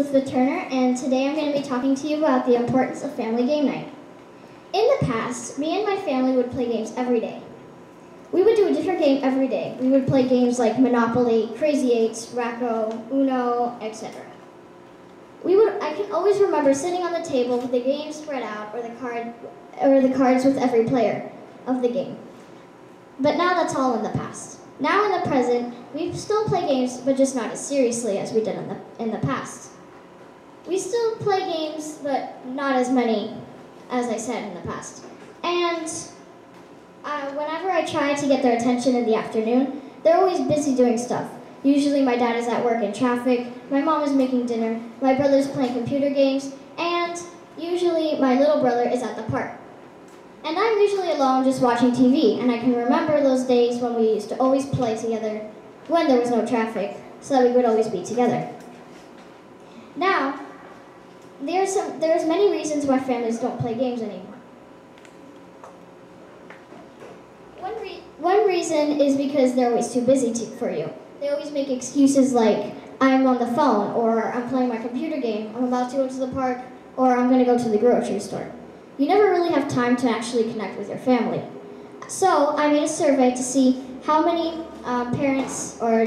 Elizabeth Turner, and today I'm going to be talking to you about the importance of family game night. In the past, me and my family would play games every day. We would do a different game every day. We would play games like Monopoly, Crazy Eights, Racco, Uno, etc. I can always remember sitting on the table with the game spread out or the cards with every player of the game. But now that's all in the past. Now in the present, we still play games, but just not as seriously as we did in the past. We still play games, but not as many as I said in the past. And whenever I try to get their attention in the afternoon, they're always busy doing stuff. Usually my dad is at work in traffic, my mom is making dinner, my brother's playing computer games, and usually my little brother is at the park. And I'm usually alone just watching TV, and I can remember those days when we used to always play together when there was no traffic, so that we would always be together. Now, there's many reasons why families don't play games anymore. One reason is because they're always too busy for you. They always make excuses like, I'm on the phone, or I'm playing my computer game, I'm about to go to the park, or I'm going to go to the grocery store. You never really have time to actually connect with your family. So I made a survey to see how many parents or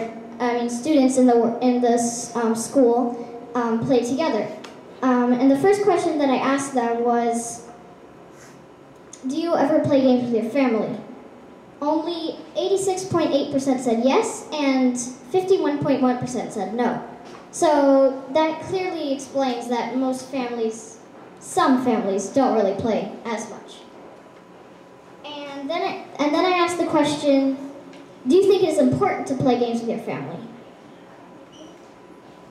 students in this school play together. And the first question that I asked them was, do you ever play games with your family? Only 86.8% said yes, and 51.1% said no. So that clearly explains that some families don't really play as much. And then I asked the question, do you think it is important to play games with your family?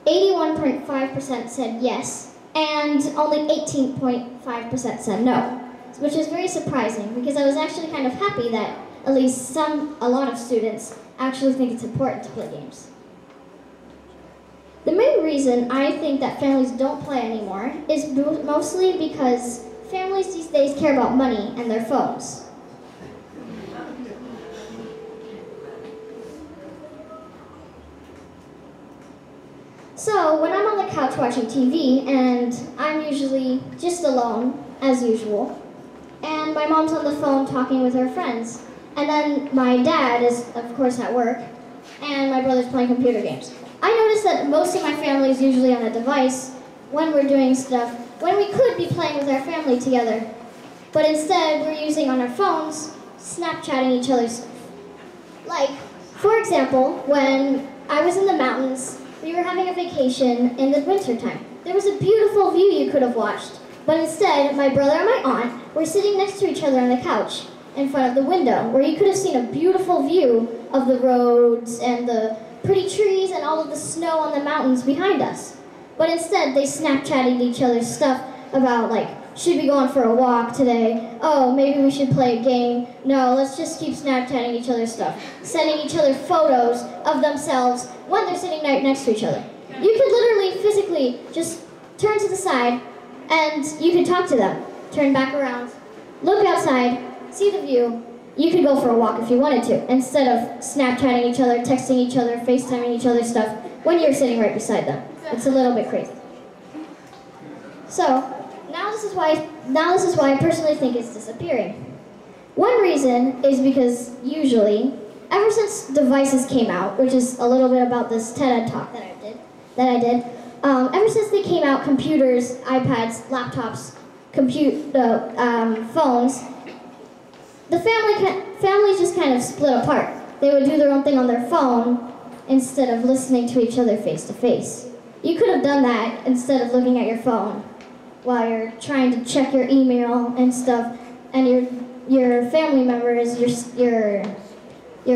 81.5% said yes, and only 18.5% said no, which is very surprising because I was actually kind of happy that at least a lot of students actually think it's important to play games. The main reason I think that families don't play anymore is mostly because families these days care about money and their phones. So when I'm on the couch watching TV, and I'm usually just alone, as usual, and my mom's on the phone talking with her friends, and then my dad is, of course, at work, and my brother's playing computer games. I noticed that most of my family is usually on a device when we're doing stuff, when we could be playing with our family together. But instead, we're using on our phones, Snapchatting each other's stuff. Like, for example, when I was in the mountains, we were having a vacation in the wintertime. There was a beautiful view you could have watched, but instead, my brother and my aunt were sitting next to each other on the couch in front of the window, where you could have seen a beautiful view of the roads and the pretty trees and all of the snow on the mountains behind us. But instead, they Snapchatted each other's stuff about, like, should we go on for a walk today? Oh, maybe we should play a game. No, let's just keep Snapchatting each other's stuff. Sending each other photos of themselves when they're sitting right next to each other. You could literally, physically, just turn to the side and you could talk to them. Turn back around, look outside, see the view. You could go for a walk if you wanted to, instead of Snapchatting each other, texting each other, FaceTiming each other's stuff when you're sitting right beside them. It's a little bit crazy. So, now this is why I personally think it's disappearing. One reason is because usually, ever since devices came out, which is a little bit about this TED talk that I did, ever since they came out, computers, iPads, laptops, phones, the families just kind of split apart. They would do their own thing on their phone instead of listening to each other face to face. You could have done that instead of looking at your phone while you're trying to check your email and stuff, and your family members, your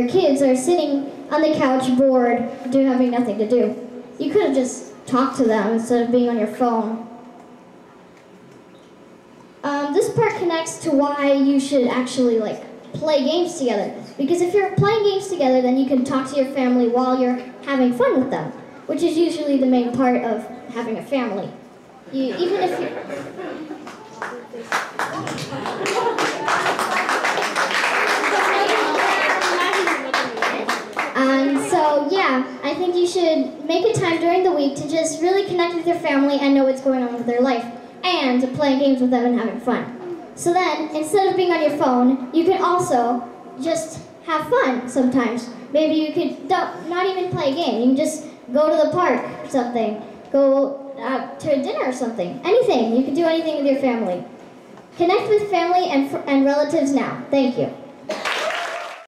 kids are sitting on the couch bored, having nothing to do. You could have just talked to them instead of being on your phone. This part connects to why you should actually play games together. Because if you're playing games together, then you can talk to your family while you're having fun with them, which is usually the main part of having a family. And so So yeah, I think you should make a time during the week to just really connect with your family and know what's going on with their life, and to play games with them and having fun. So then, instead of being on your phone, you can also just have fun sometimes. Maybe you could not even play a game. You can just go to the park or something. Go to a dinner or something. Anything. You can do anything with your family. Connect with family and relatives now. Thank you.